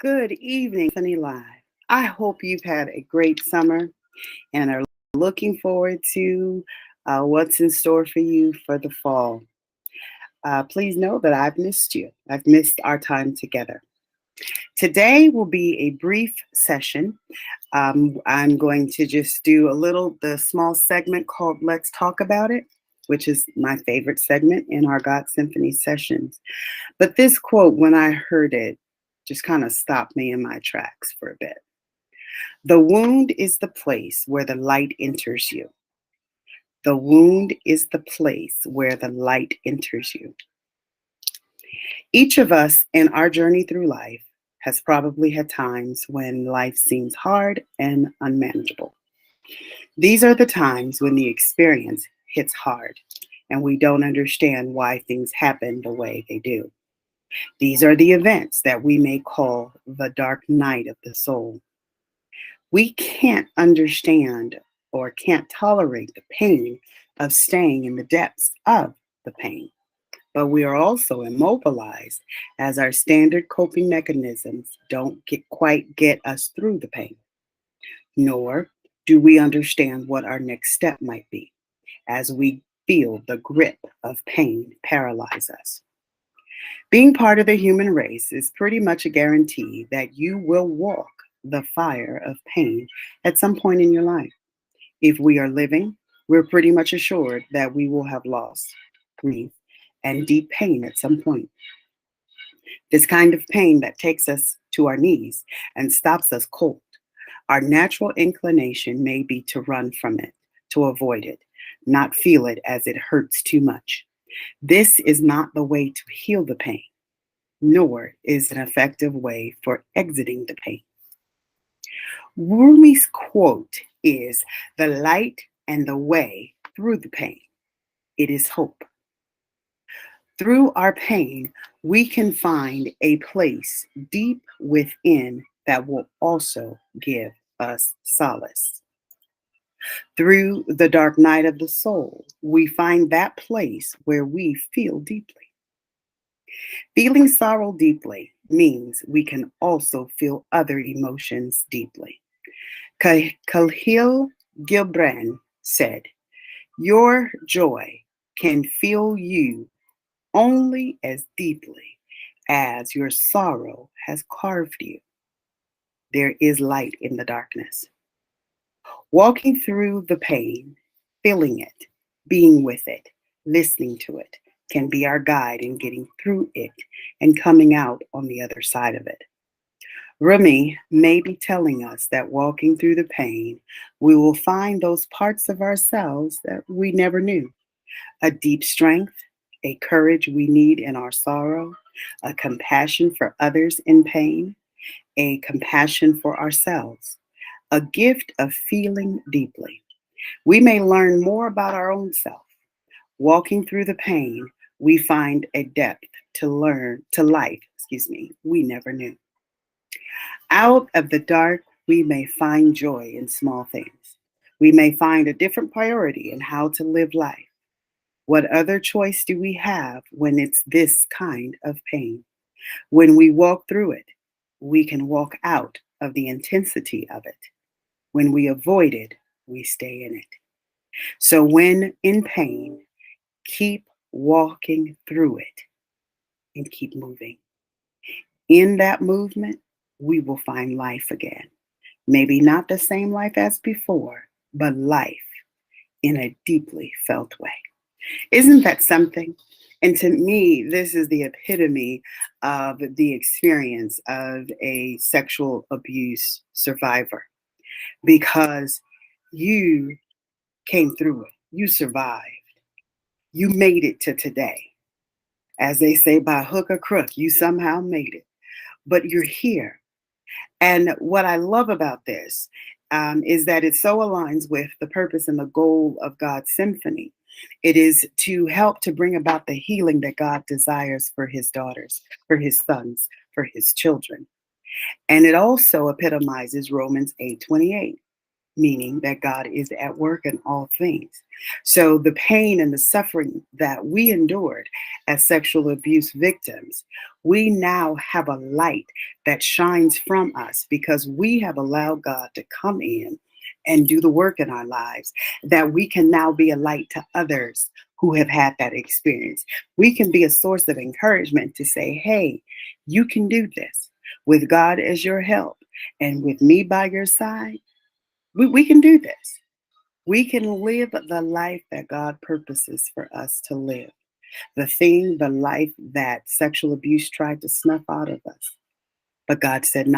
Good evening, Symphony Live. I hope you've had a great summer and are looking forward to what's in store for you for the fall. Please know that I've missed you. I've missed our time together. Today will be a brief session. I'm going to just do the small segment called Let's Talk About It, which is my favorite segment in our God Symphony sessions. But this quote, when I heard it, just kind of stopped me in my tracks for a bit. The wound is the place where the light enters you. The wound is the place where the light enters you. Each of us in our journey through life has probably had times when life seems hard and unmanageable. These are the times when the experience hits hard and we don't understand why things happen the way they do. These are the events that we may call the dark night of the soul. We can't understand or can't tolerate the pain of staying in the depths of the pain, but we are also immobilized as our standard coping mechanisms don't quite get us through the pain, nor do we understand what our next step might be as we feel the grip of pain paralyze us. Being part of the human race is pretty much a guarantee that you will walk the fire of pain at some point in your life. If we are living, we're pretty much assured that we will have loss, grief, and deep pain at some point. This kind of pain that takes us to our knees and stops us cold. Our natural inclination may be to run from it, to avoid it, not feel it as it hurts too much. This is not the way to heal the pain, nor is an effective way for exiting the pain. Rumi's quote is the light and the way through the pain. It is hope. Through our pain, we can find a place deep within that will also give us solace. Through the dark night of the soul, we find that place where we feel deeply. Feeling sorrow deeply means we can also feel other emotions deeply. Khalil Gibran said, your joy can feel you only as deeply as your sorrow has carved you. There is light in the darkness. Walking through the pain, feeling it, being with it, listening to it, can be our guide in getting through it and coming out on the other side of it. Rumi may be telling us that walking through the pain, we will find those parts of ourselves that we never knew. A deep strength, a courage we need in our sorrow, a compassion for others in pain, a compassion for ourselves, a gift of feeling deeply. We may learn more about our own self. Walking through the pain, we find a depth to life, we never knew. Out of the dark, we may find joy in small things. We may find a different priority in how to live life. What other choice do we have when it's this kind of pain? When we walk through it, we can walk out of the intensity of it. When we avoid it, we stay in it. So when in pain, keep walking through it and keep moving. In that movement, we will find life again. Maybe not the same life as before, but life in a deeply felt way. Isn't that something? And to me, this is the epitome of the experience of a sexual abuse survivor because you came through it, you survived, you made it to today. As they say, by hook or crook, you somehow made it, but you're here. And what I love about this is that it so aligns with the purpose and the goal of God's symphony. It is to help to bring about the healing that God desires for his daughters, for his sons, for his children. And it also epitomizes Romans 8:28. meaning that God is at work in all things. So the pain and the suffering that we endured as sexual abuse victims, we now have a light that shines from us because we have allowed God to come in and do the work in our lives, that we can now be a light to others who have had that experience. We can be a source of encouragement to say, hey, you can do this with God as your help and with me by your side. We can do this. We can live the life that God purposes for us to live. The life that sexual abuse tried to snuff out of us. But God said,